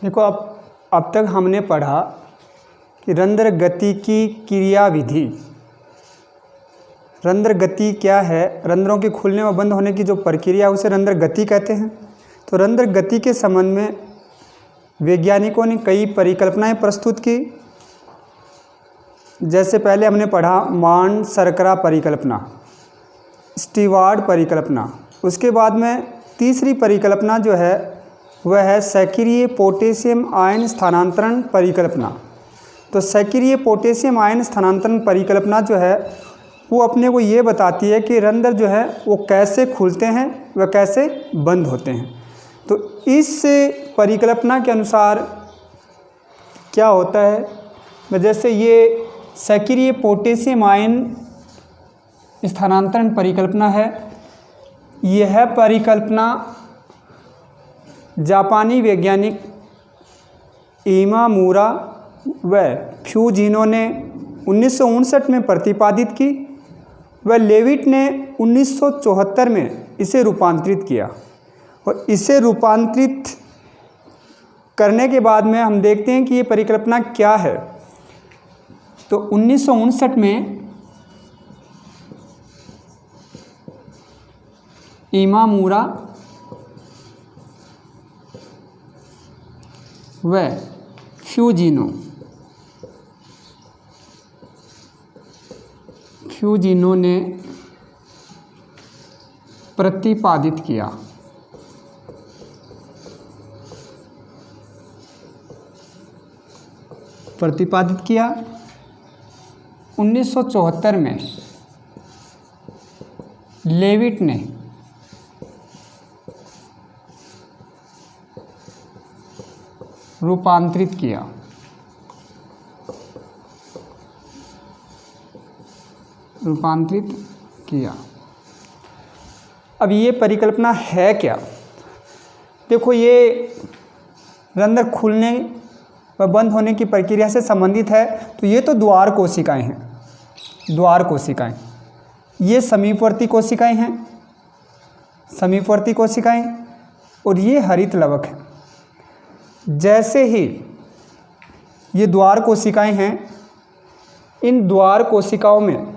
देखो, अब तक हमने पढ़ा कि रंध्र गति की क्रियाविधि। रंध्र गति क्या है? रंध्रों के खुलने व बंद होने की जो प्रक्रिया उसे रंध्र गति कहते हैं। तो रंध्र गति के संबंध में वैज्ञानिकों ने कई परिकल्पनाएं प्रस्तुत की। जैसे पहले हमने पढ़ा मान शर्करा परिकल्पना, स्टीवार्ड परिकल्पना। उसके बाद में तीसरी परिकल्पना जो है वह है सक्रिय पोटेशियम आयन स्थानांतरण परिकल्पना। तो सक्रिय पोटेशियम आयन स्थानांतरण परिकल्पना जो है वो अपने को ये बताती है कि रंध्र जो है वो कैसे खुलते हैं व कैसे बंद होते हैं। तो इस परिकल्पना के अनुसार क्या होता है, जैसे ये सक्रिय पोटेशियम आयन स्थानांतरण परिकल्पना है। यह परिकल्पना जापानी वैज्ञानिक इमामुरा व फ्यूजिनो ने 1959 में प्रतिपादित की व लेविट ने 1974 में इसे रूपांतरित किया। और इसे रूपांतरित करने के बाद में हम देखते हैं कि ये परिकल्पना क्या है। तो 1959 में इमामुरा व फ्यूजिनो ने प्रतिपादित किया। प्रतिपादित किया 1974 में लेविट ने रूपांतरित किया। अब ये परिकल्पना है क्या? देखो, ये रंध्र खुलने व बंद होने की प्रक्रिया से संबंधित है। तो ये तो द्वार कोशिकाएं हैं, द्वार कोशिकाएं। ये समीपवर्ती कोशिकाएं हैं, समीपवर्ती कोशिकाएं, और ये हरित लवक है। जैसे ही ये द्वार कोशिकाएं हैं, इन द्वार कोशिकाओं में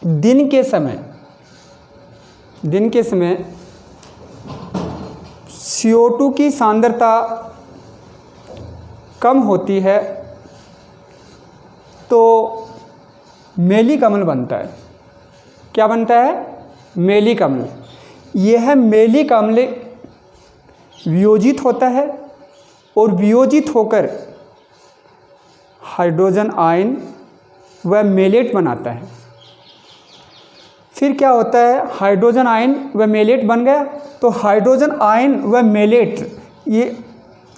दिन के समय CO2 की सांद्रता कम होती है तो मेलिक अम्ल बनता है। क्या बनता है? मेलिक अम्ल। यह मेलिक अम्ल वियोजित होता है और वियोजित होकर हाइड्रोजन आयन व मेलेट बनाता है। फिर क्या होता है? हाइड्रोजन आयन व मेलेट बन गया तो हाइड्रोजन आयन व मेलेट, ये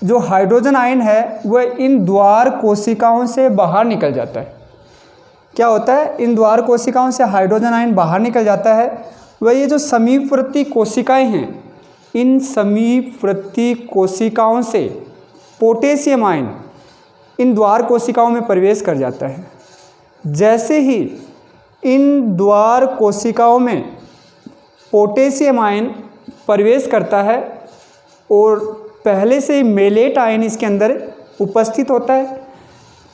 जो हाइड्रोजन आयन है वह इन द्वार कोशिकाओं से बाहर निकल जाता है। क्या होता है? इन द्वार कोशिकाओं से हाइड्रोजन आयन बाहर निकल जाता है। वह ये जो समीपवर्ती कोशिकाएं हैं, इन समीपवर्ती कोशिकाओं से पोटेशियम आयन इन द्वार कोशिकाओं में प्रवेश कर जाता है। जैसे ही इन द्वार कोशिकाओं में पोटेशियम आयन प्रवेश करता है और पहले से ही मेलेट आयन इसके अंदर उपस्थित होता है,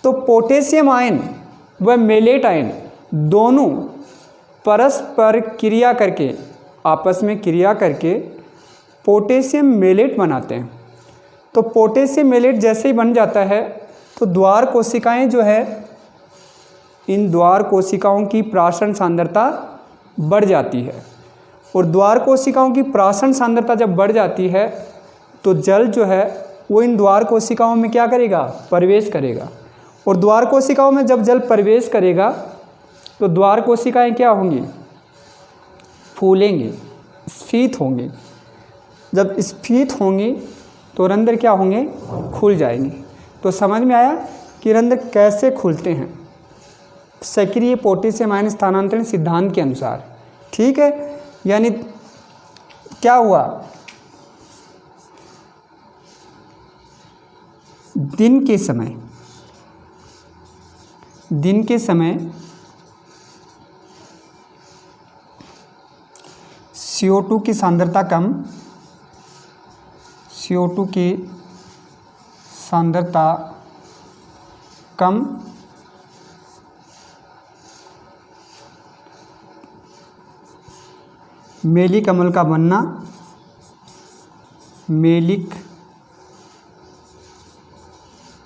तो पोटेशियम आयन व मेलेट आयन दोनों परस्पर क्रिया करके, आपस में क्रिया करके पोटेशियम मेलेट बनाते हैं। तो पोटेशियम मेलेट जैसे ही बन जाता है तो द्वार कोशिकाएं जो है, इन द्वार कोशिकाओं की प्राशन सांद्रता बढ़ जाती है। और द्वार कोशिकाओं की प्राशन सांद्रता जब बढ़ जाती है तो जल जो है वो इन द्वार कोशिकाओं में क्या करेगा? प्रवेश करेगा। और द्वार कोशिकाओं में जब जल प्रवेश करेगा तो द्वार कोशिकाएं क्या होंगी? फूलेंगी, स्फीत होंगी। जब स्फीत होंगी तो रंध्र क्या होंगे? खुल जाएंगे। तो समझ में आया कि रंध्र कैसे खुलते हैं सक्रिय पोटेशियम आयन स्थानांतरण सिद्धांत के अनुसार। ठीक है, यानी क्या हुआ? दिन के समय CO2 की सांद्रता कम, CO2 की सांद्रता कम मेलिक अम्ल का बनना, मेलिक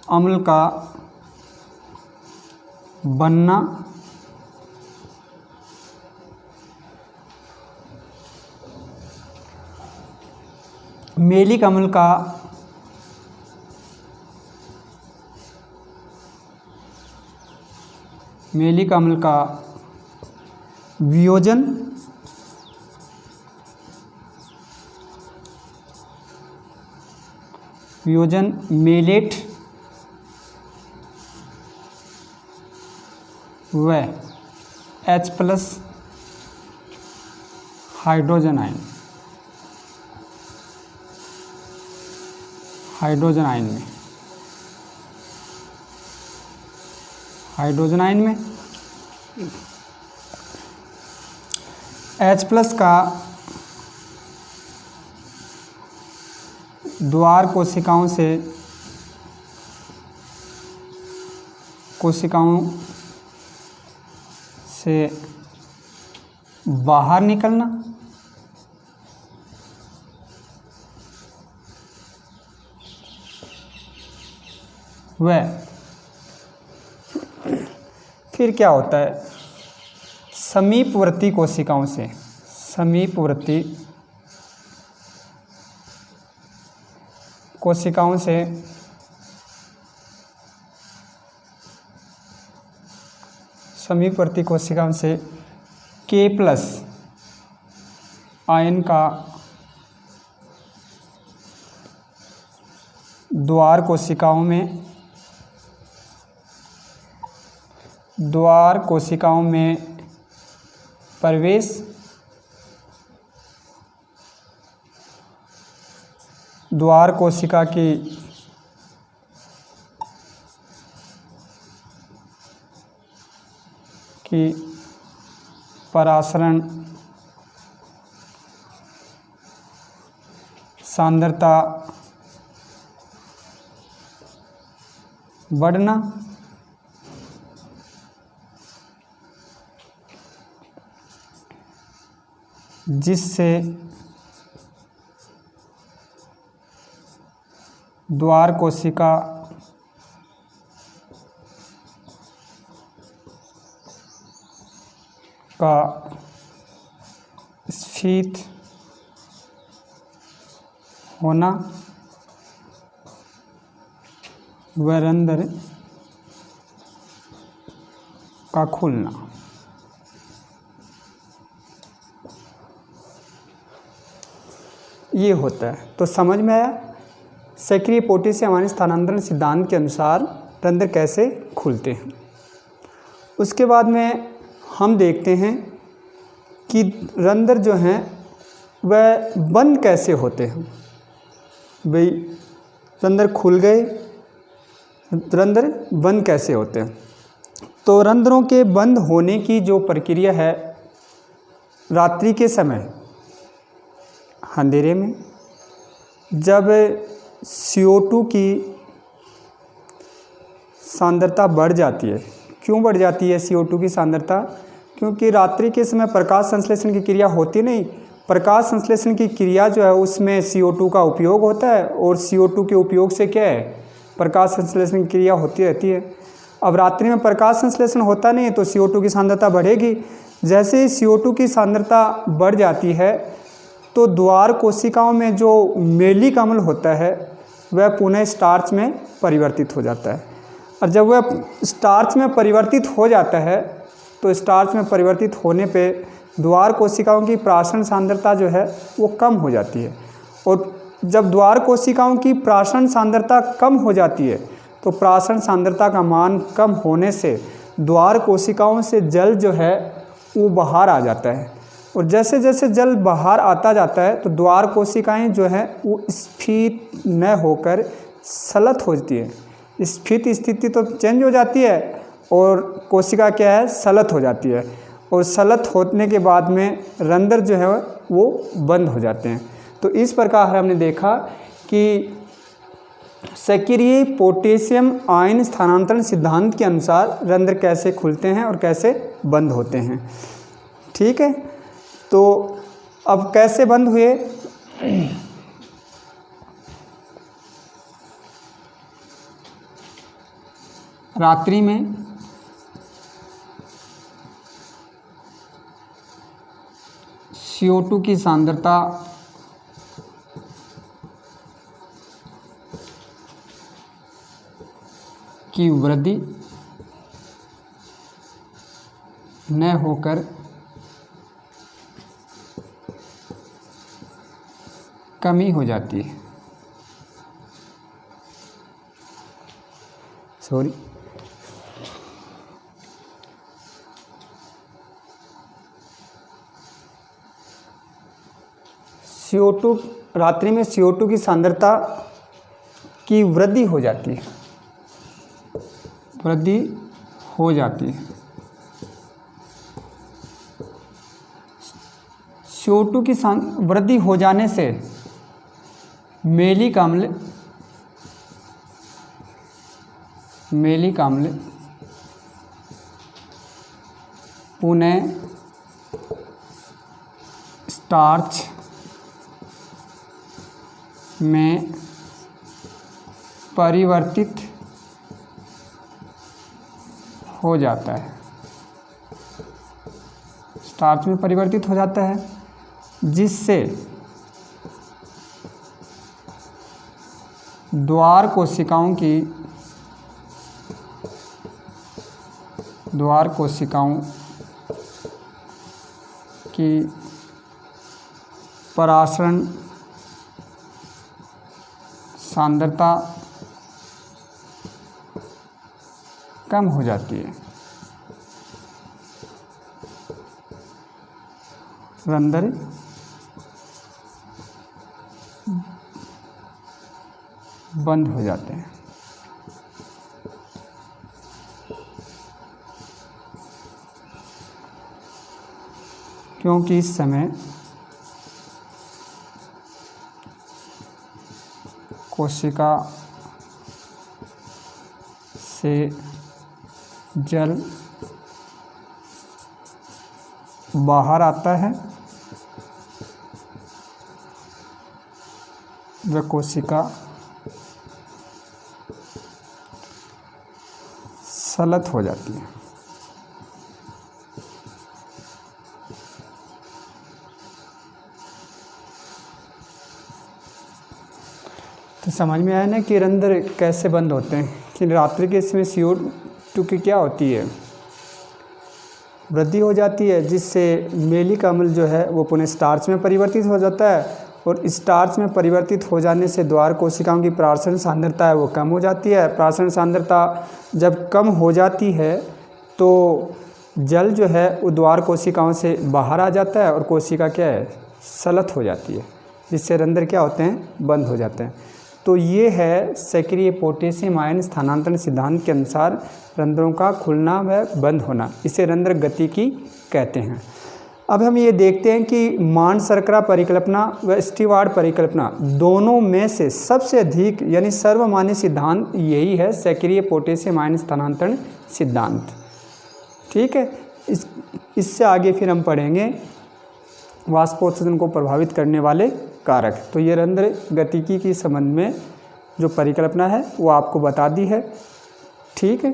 अम्ल का बनना मेलिक अम्ल का वियोजन मेलेट व H+ हाइड्रोजन आयन में H+ का द्वार कोशिकाओं से बाहर निकलना, वह फिर क्या होता है, समीपवर्ती कोशिकाओं से K+ आयन का द्वार कोशिकाओं में प्रवेश द्वार कोशिका की परासरण सांद्रता बढ़ना, जिससे द्वार कोशिका का स्फीत होना व रंध्र का खुलना। ये होता है। तो समझ में आया, सक्रिय पोटेशियम आयन स्थानांतरण सिद्धांत के अनुसार रंध्र कैसे खुलते हैं। उसके बाद में हम देखते हैं कि रंध्र जो हैं वह बंद कैसे होते हैं। भाई रंध्र खुल गए, रंध्र बंद कैसे होते हैं। तो रंध्रों के बंद होने की जो प्रक्रिया है, रात्रि के समय अंधेरे में जब CO2 की सांद्रता बढ़ जाती है। क्यों बढ़ जाती है CO2 की सांद्रता? क्योंकि रात्रि के समय प्रकाश संश्लेषण की क्रिया होती नहीं। प्रकाश संश्लेषण की क्रिया जो है उसमें CO2 का उपयोग होता है और CO2 के उपयोग से क्या है, प्रकाश संश्लेषण की क्रिया होती रहती है। अब रात्रि में प्रकाश संश्लेषण होता नहीं है तो CO2 की सांद्रता बढ़ेगी। जैसे ही CO2 की सांद्रता बढ़ जाती है तो द्वार कोशिकाओं में जो मेलिक अम्ल होता है वह पुनः स्टार्च में परिवर्तित हो जाता है। और जब वह स्टार्च में परिवर्तित हो जाता है तो स्टार्च में परिवर्तित होने पे द्वार कोशिकाओं की प्राशन सांद्रता जो है वो कम हो जाती है। और जब द्वार कोशिकाओं की प्राशन सांद्रता कम हो जाती है तो प्राशन सांद्रता का मान कम होने से द्वार कोशिकाओं से जल जो है वो बाहर आ जाता है। और जैसे जैसे जल बाहर आता जाता है तो द्वार कोशिकाएं जो है वो स्फीत न होकर सलत होती है। स्फीत स्थिति तो चेंज हो जाती है और कोशिका क्या है, सलत हो जाती है। और सलत होने के बाद में रंध्र जो है वो बंद हो जाते हैं। तो इस प्रकार हमने देखा कि सक्रिय पोटेशियम आयन स्थानांतरण सिद्धांत के अनुसार रंध्र कैसे खुलते हैं और कैसे बंद होते हैं। ठीक है, तो अब कैसे बंद हुए। रात्रि में CO2 की सांद्रता की वृद्धि न होकर कमी हो जाती है। सॉरी, CO2 रात्रि में CO2 की सांद्रता की वृद्धि हो जाती है, वृद्धि हो जाती है। CO2 की वृद्धि हो जाने से मेलिक अम्ल पुनः स्टार्च में परिवर्तित हो जाता है, स्टार्च में परिवर्तित हो जाता है, जिससे द्वार कोशिकाओं की परासरण सांद्रता कम हो जाती है। रंध्र बंद हो जाते हैं। क्योंकि इस समय कोशिका से जल बाहर आता है, वह कोशिका सलत हो जाती है। तो समझ में आया ना कि रंध्र कैसे बंद होते हैं, कि रात्रि के इसमें CO2 की क्या होती है, वृद्धि हो जाती है, जिससे मेलिक अम्ल जो है वो पुनः स्टार्च में परिवर्तित हो जाता है, और स्टार्च में परिवर्तित हो जाने से द्वार कोशिकाओं की परासरण सांद्रता है वो कम हो जाती है। परासरण सांद्रता जब कम हो जाती है तो जल जो है वो द्वार कोशिकाओं से बाहर आ जाता है और कोशिका क्या है, सलत हो जाती है, जिससे रंध्र क्या होते हैं, बंद हो जाते हैं। तो ये है सक्रिय पोटेशियम आयन स्थानांतरण सिद्धांत के अनुसार रंध्रों का खुलना व बंद होना, इसे रंध्र गतिकी कहते हैं। अब हम ये देखते हैं कि मान शर्करा परिकल्पना व स्टीवार्ड परिकल्पना दोनों में से सबसे अधिक यानी सर्वमान्य सिद्धांत यही है, सक्रिय पोटेशियम आयन स्थानांतरण सिद्धांत। ठीक है, इससे आगे फिर हम पढ़ेंगे वाष्पोत्सर्जन को प्रभावित करने वाले कारक। तो ये रंध्र गतिकी के संबंध में जो परिकल्पना है वो आपको बता दी है। ठीक है,